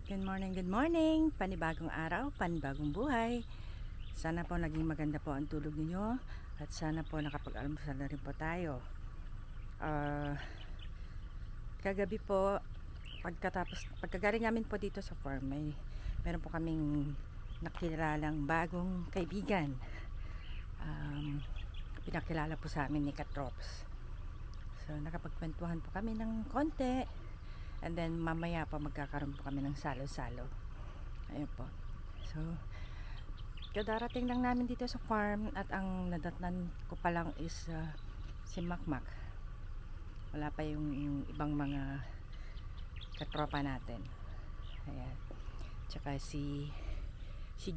Good morning. Panibagong araw, panibagong buhay. Sana po naging maganda po ang tulog niyo at sana po nakapag-almusal na rin po tayo. Kagabi po, pagkagaling namin po dito sa farm, meron po kaming nakilalang bagong kaibigan. Pinakilala po sa amin ni Katrops. So nakapagkwentuhan po kami ng konti. And then mamaya po magkakaroon po kami ng salo-salo. Ayun po. So kadarating lang namin dito sa farm at ang nadatnan ko pa lang is si Makmak. Wala pa yung ibang mga katropa natin. Ayan. Tsaka si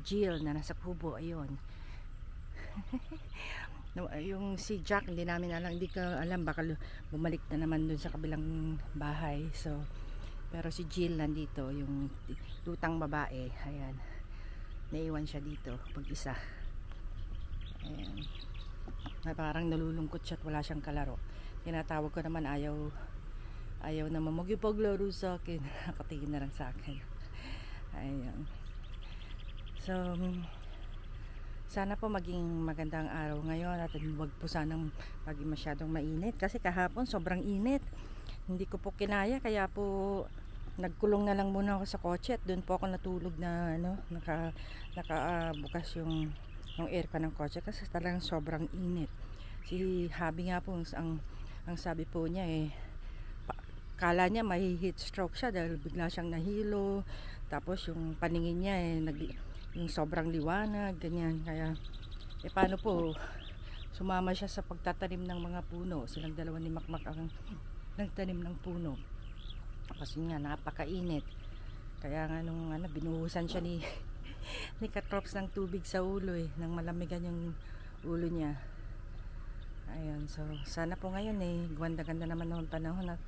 Jill na nasa kubo. Ayun. Yung si Jack hindi namin alam, hindi ko alam, baka bumalik na naman dun sa kabilang bahay. So pero si Jill nandito, yung lutang babae. Ayan, naiwan siya dito pag isa. Ayan, parang nalulungkot siya at wala siyang kalaro. Tinatawag ko naman, ayaw naman magpaglaro sa akin. Nakatingin na lang sa akin. Ayan. So sana po maging magandang araw ngayon at huwag po sanang maging masyadong mainit kasi kahapon sobrang init, hindi ko po kinaya, kaya po nagkulong na lang muna ako sa kotse at doon po ako natulog na nakabukas yung aircon ng kotse kasi talagang sobrang init. Si Habi nga po, ang sabi po niya kala niya may heat stroke siya dahil bigla siyang nahilo, tapos yung paningin niya yung sobrang liwanag, ganyan. Kaya paano po, sumama siya sa pagtatanim ng mga puno. Silang dalawa ni Makmak ang nagtanim ng puno kasi nga napakainit. Kaya nga nung binuhusan siya ni Katrops ng tubig sa ulo, nang malamigan yung ulo niya. Ayun, so sana po ngayon ganda-ganda naman ng panahon at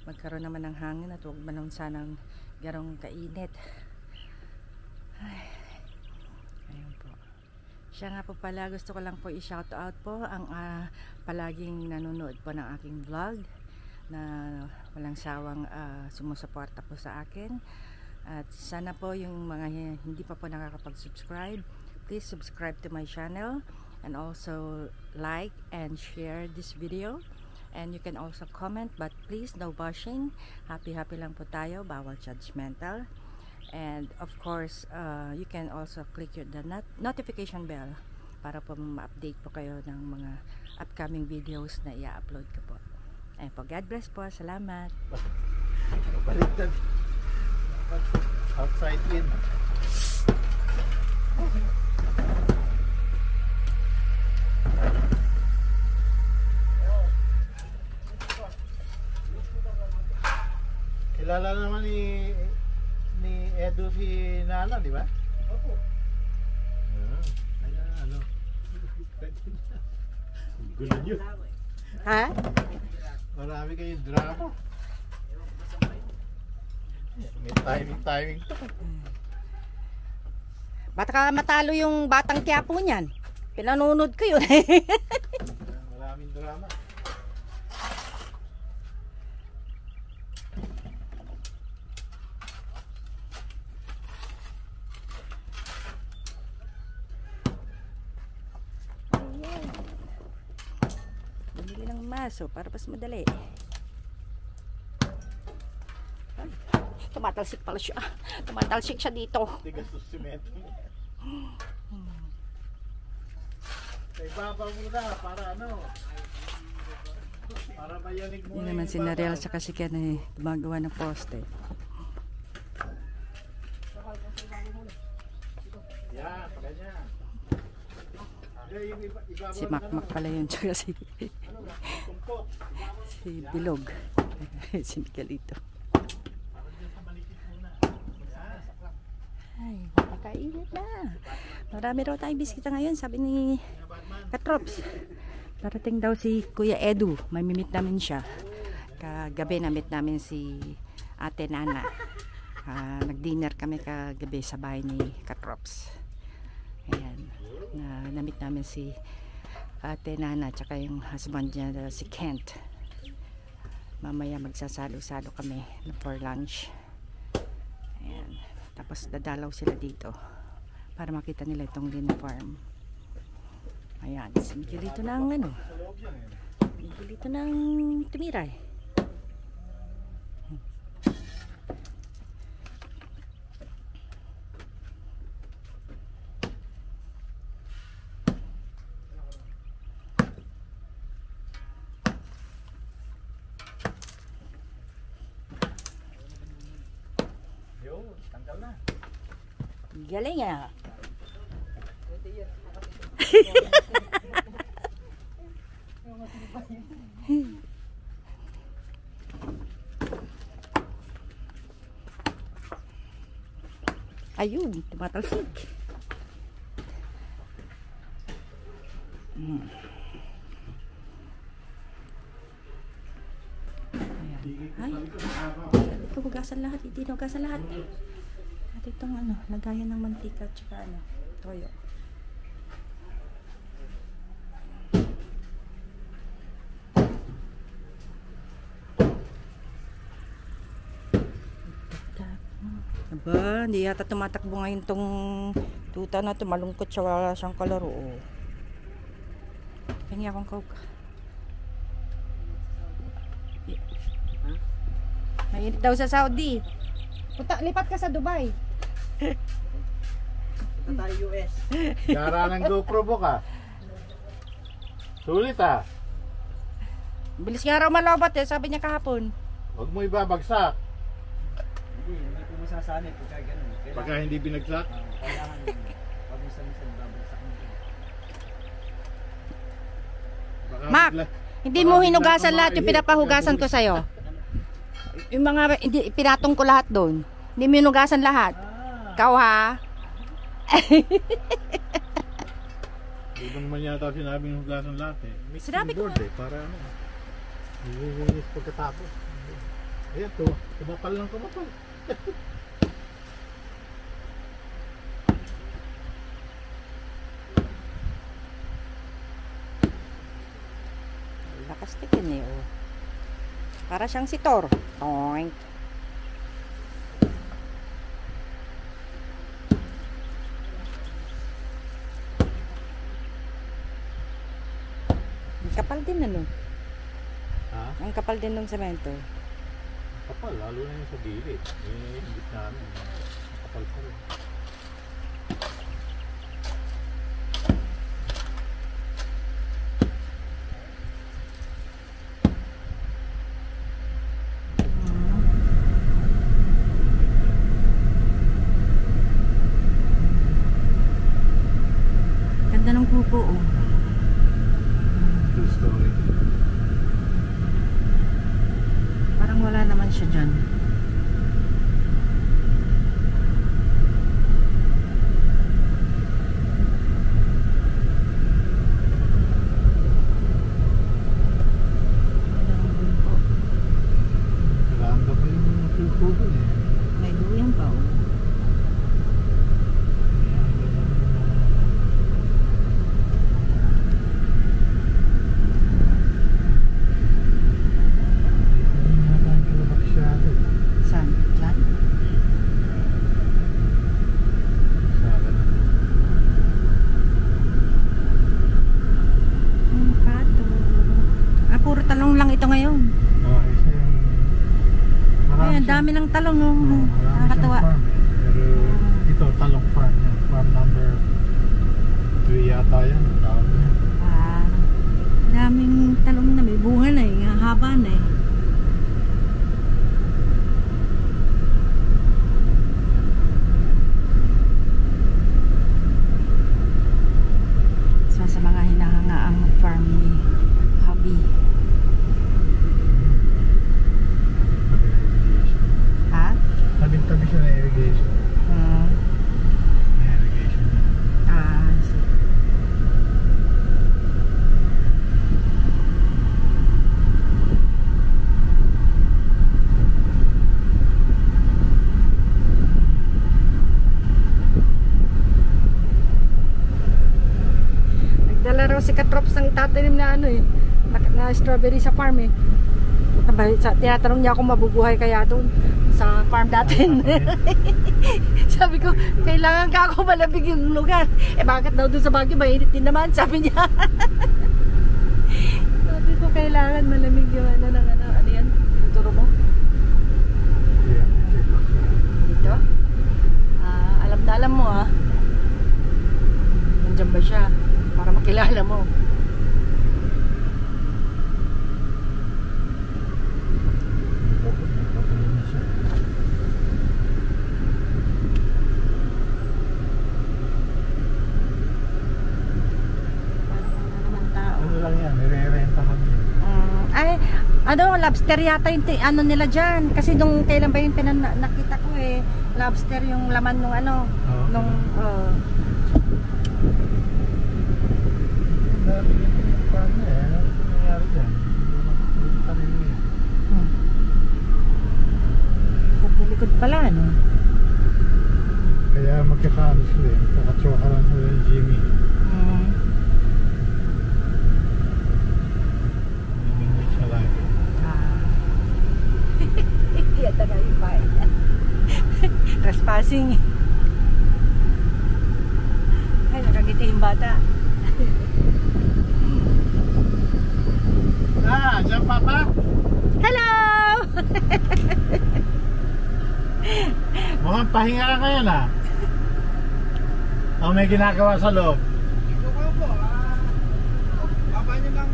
magkaroon naman ng hangin at huwag man sanang garong kainit. Ayun po. Siya nga po pala, gusto ko lang po i-shout out po ang palaging nanonood po ng aking vlog, na walang sawang sumusuporta po sa akin. At sana po yung mga hindi pa po nakakapag-subscribe, please subscribe to my channel and also like and share this video. And you can also comment, but please no bashing. Happy lang po tayo, bawal judgmental. And of course, you can also click the notification bell para po ma-update po kayo ng mga upcoming videos na i-upload ko po. Ayun po, God bless po, salamat. Baliktad. Outside in. Kilala naman ni Edu si Nana, di ba? Opo. Ano? Gulo nyo. Ha? Marami kayong drama. May timing to. Baka matalo yung batang Quiapo niyan. Pinanunod ko yun. Maraming drama. Bumili ng maso para mas madali. Tumatalsik pala siya. Tumatalsik siya dito. Tigas sa simento. Sa ibabaw muna para para mayanig mo. Yun naman si Narel sa kasi Ken gumagawa ng poste. Yan, ganyan. Si Makmak pala yun, tsaka si Bilog. Si Miguelito. Ay, napakainit na. Marami raw tayong biskita ngayon, sabi ni Katrops. Parating daw si Kuya Edu, may mimit namin siya. Kagabi namit namin si Ate Nana. Nag-dinner kami kagabi sa bahay ni Katrops. Ayan, namit namin si Ate Nana tsaka yung husband niya, si Kent. Mamaya magsasalo-salo kami for lunch. Ayan. Tapos dadalaw sila dito para makita nila itong Lina Farm. Ayan, sinigil dito ng ano, sinigil dito ng tumira eh. Tanggal na. Galing ah. Ayun, tumatalsik. Ayan. Ay, ito hugasan lahat. Hindi hugasan lahat. At itong ano, lagayan ng mantika at saka ano, toyo. Aba, hindi yata tumatakbo ngayon tong tuta na to. Malungkot siya, wala siyang kalaro. Oh. Hingi akong coke. Mainit daw sa Saudi. Lipat ka sa Dubai. Punta tayo US. Gara ng GoPro mo ka. Sulit ah. Bilis nga raw malobot eh, sabi niya kahapon. Huwag mo ibabagsak. Hindi po masasanit pagka ganun. Pagka hindi binagsak. Kailangan pag minsan babagsak mo. Baka Mac, bigla- hindi baka mo bigla hinugasan kang lahat yung maihip. pinapahugasan ko sa'yo. Yung mga, hindi, pinatong ko lahat doon. Hindi mo hinugasan lahat. Ikaw ha? Hindi mo naman yata sinabing hugasan lahat eh. Sinabi ko Board eh, para ano. Nilinis pagkatapos. Ayan, tumapal lang kumapal. Lakas tikin eh, oh. Para siyang si Thor. Toink. Ang kapal din ano. Ha? Ang kapal din ng semento. Kapal, lalo na yung sa gilid. Eh, hindi na ano. Kapal pa rin. Ganda ng kuko, oh. True story. Parang wala naman siya dyan. Ganda ng kuko. Randa pa yung tutubo eh. May duyang pa, oh. Saan? Dyan? Ang pato. Ah, puro talong lang ito ngayon. Ay, ang dami ng talong, oh. Nakakatawa. Pero ito, talong farm. Farm number 3 yata yan. Ah, daming talong na may bunga na eh. Haba na eh. Isa sa mga hinahangaang farm ni Hubby. Ha? Tabi-tabi siya na irrigation. Ah, May irrigation na. ah, nagdala raw si Katrops ng itatanim na ano eh, na strawberry sa farm eh. Tinatanong niya kung mabubuhay kaya doon. sa farm natin. Sabi ko, kailangan ka ako malamig yung lugar. Eh bakit daw doon sa Baguio, mainit din naman, sabi niya. Sabi ko, kailangan malamig yung ano yan, tinuturo mo? Dito? Alam na alam mo Nandiyan ba siya? Para makilala mo. Lobster yata yung nila dyan. Kasi nung kailan ba yung nakita ko lobster yung laman nung nung likod pala kaya magkakaano sila magkakatroka lang sila yung Jimmy. Trespassing. Ay, nakagiti yung bata. Diyan papa? Hello! Mukhang pahinga ka ngayon may ginagawa sa loob. Dito ko po. Baba niyo lang.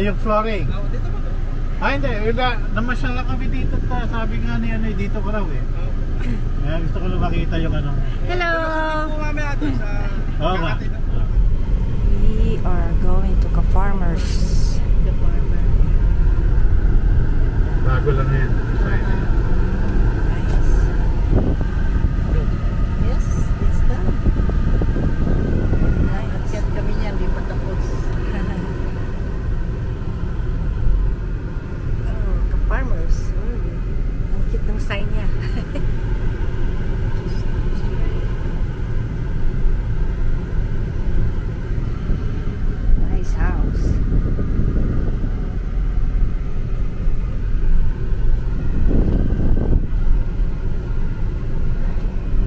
Yung flooring. Dito po. Hindi. Namasyal lang kami dito. Sabi nga ni dito ko raw Kaya gusto ko makita yung Hello! Oo nga. We are going to Ka-Farmers. Bago lang yan. Yes, it's done. Akyat kami niyan, di pa tapos. Ka-Farmers. Ang cute ng sign niya. House.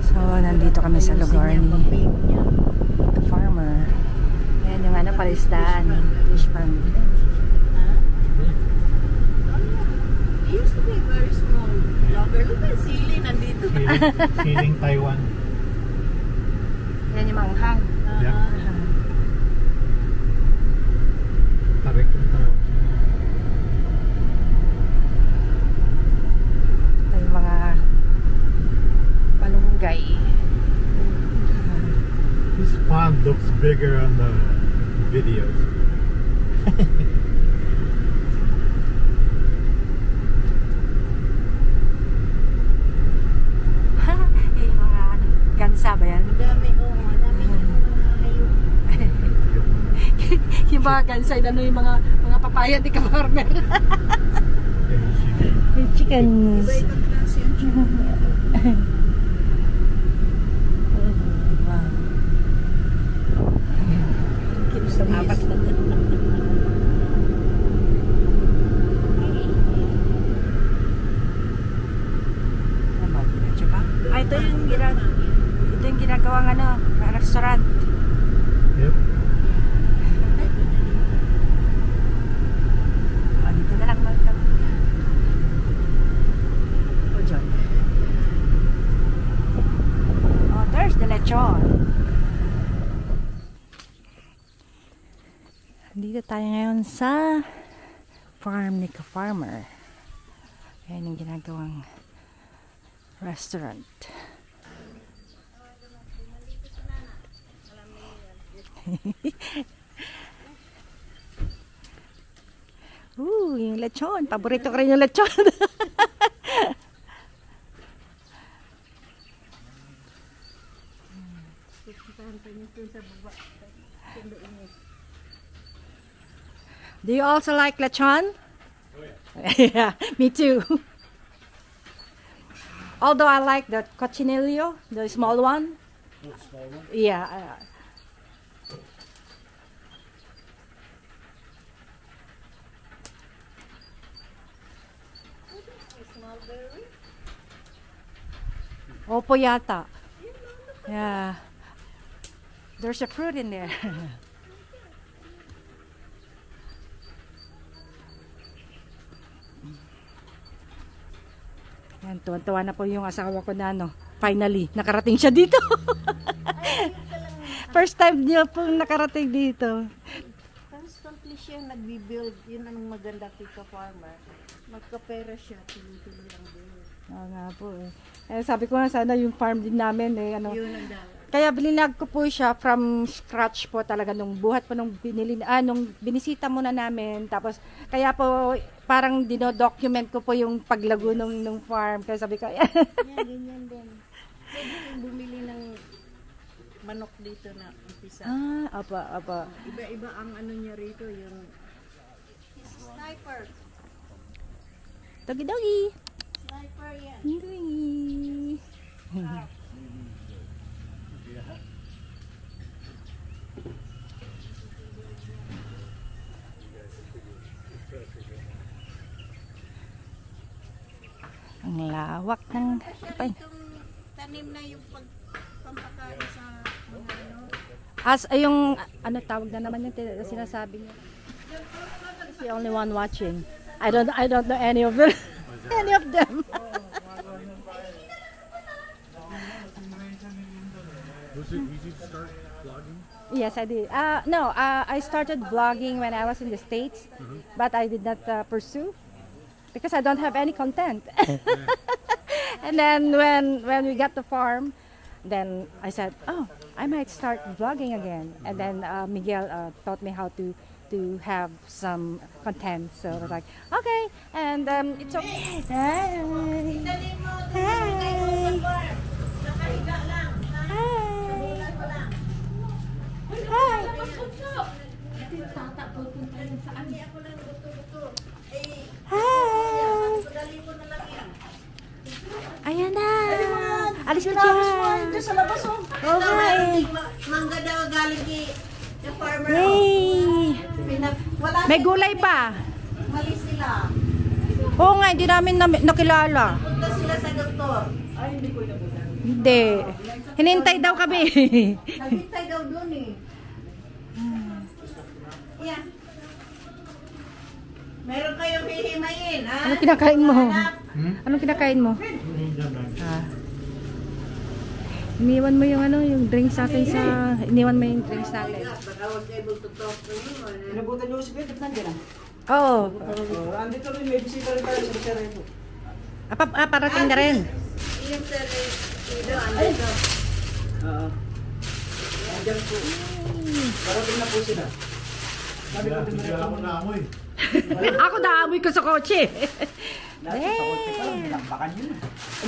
So, nandito kami sa lugar ni Farmer. Ayan yung palisdaan. Fish pond. It used to be very small. Longer. Look at ceiling nandito. Ceiling Taiwan. Yan yung manghang. Yeah. Tarik yung tawag. Ito yung mga palunggay. This pond looks bigger on the videos. Yung mga gansa ba yan? Dami dami hayop. Yung mga gansay, yung mga papaya ni Ka-Farmer. Yung chickens. Iba-ibang klase yung chicken. Wow. Apat na din. Ito yung ginagawang restaurant. Yep. Dito na lang magkab. John. There's the lechon. Dito tayo ngayon sa farm ni Ka-Farmer. Ayan yung ginagawang restaurant. Yung lechon. Paborito ko rin yung lechon. Do you also like lechon? Oh yeah. Yeah, me too. Although I like the cochinillo, the small one. Oh, small one? Yeah. Small berry. Opo yata. Yeah. There's a fruit in there. Yan, tuwan-tuwa na po yung asawa ko na finally, nakarating siya dito. First time niya po nakarating dito. Constantly siya nagbi-build. Yun ang maganda kay farmer. Magkapera siya, tuloy-tuloy lang din. Oo nga po eh. Sabi ko nga sana yung farm din namin eh. Yun ang dala. Kaya bilinag ko po siya from scratch po talaga nung buhat po nung nung binisita muna namin. Tapos kaya po parang dino-document ko po yung paglago nung farm. Kaya sabi ko, Yan, ganyan din. Pwede kong bumili ng manok dito na umpisa. apa. Iba-iba ang ano niya rito, yung sniper. Doggy. Sniper yan. Doggy. Ang lawak ng Itong tanim na yung pampakain sa mga ano. as ay yung ano tawag na naman yung sinasabi niya. He's the only one watching. I don't know any of them. Any of them. Was it easy to start vlogging? Yes, I did. No, I started vlogging when I was in the States, but I did not pursue because I don't have any content. And then when we got the farm, then I said, oh, I might start vlogging again. And then Miguel taught me how to have some content. So I was like, okay, and it's okay. Hi. Hi. Hi. Ayan na. Alis na dyan. Sa labas oh. Okay. Mangga daw galing kay farmer. Yay. Wala May gulay pa. mali sila. Oo nga, hindi namin nakilala. Punta sila sa doktor. Hindi. Hinintay daw kami. Naghintay daw doon eh. Yan. Meron kayong hihimayin, ha? Anong kinakain mo? Anong kinakain mo? Iniwan mo yung yung drinks natin sa... Iniwan mo yung drinks natin. Baka huwag able to talk to you. Inabutan niyo si Pedro, nandiyan ah. Oo. Andito rin, may bisita rin tayo sa Sarento. Parating na rin. Yung ito, andito. Oo. Nandiyan po. Parating na po sila. Sabi ko, Hindi ako naamoy. Ako naamoy ko sa kotse. Dati sa konti pa lang, nilambakan yun.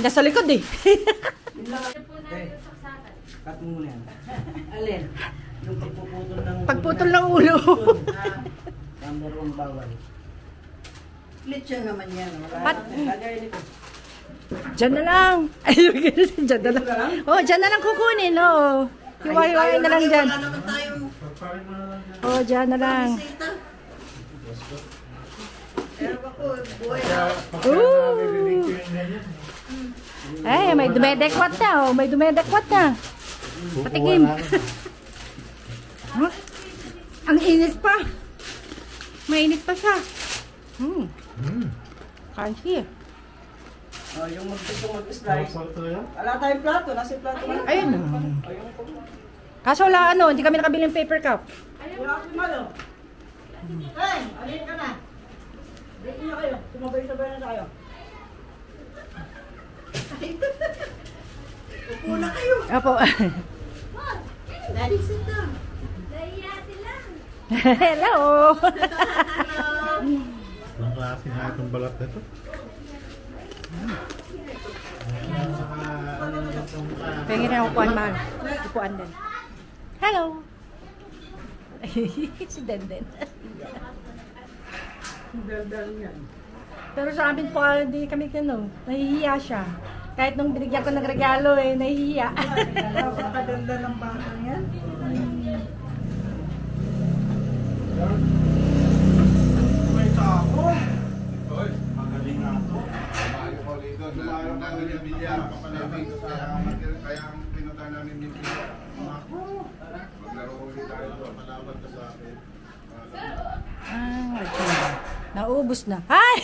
Nasa likod eh. Yun lang. Cut mo muna yan. Alin? Yung pagpuputol ng... Pagputol ng ulo. Number 1 bawal. Lechon naman yan. Lagay nito. Diyan na lang. Ayun, diyan na lang. Oh, diyan na lang kukunin, oo. Hiwa-hiwain na lang dyan. Wala naman tayong Oh, diyan na lang. bisita. Pero ako, buhay na. Ay, may dumedekwat na, oh. May dumedekwat na. Patikim. Huh? Ang init pa. Mainit pa siya. Crunchy. Oh, yung mag-slice. Wala tayong plato, nasa plato na. Ayun. Ayun po. Kaso wala hindi kami nakabili ng paper cup. Wala ako malo. Hey, alin ka na. Dito na kayo, sumabay-sabay na tayo. Upo na kayo. Apo. Daddy, sit down. Hello. Ang klase nga itong balat na ito. Pengen na upuan, mahal. Upuan din. Hello. Si Denden. Pero sa amin po, hindi kami nahihiya siya. Kahit nung binigyan ko ng regalo nahihiya. Napakaganda ng bata yan. May tako. Hoy, magaling nga ito. doon. Namin yung bilya. Kaya ang pinunta namin yung bilya. Maglaro ulit tayo doon. Malaban ka sa akin. Okay. Naubos na. Ay!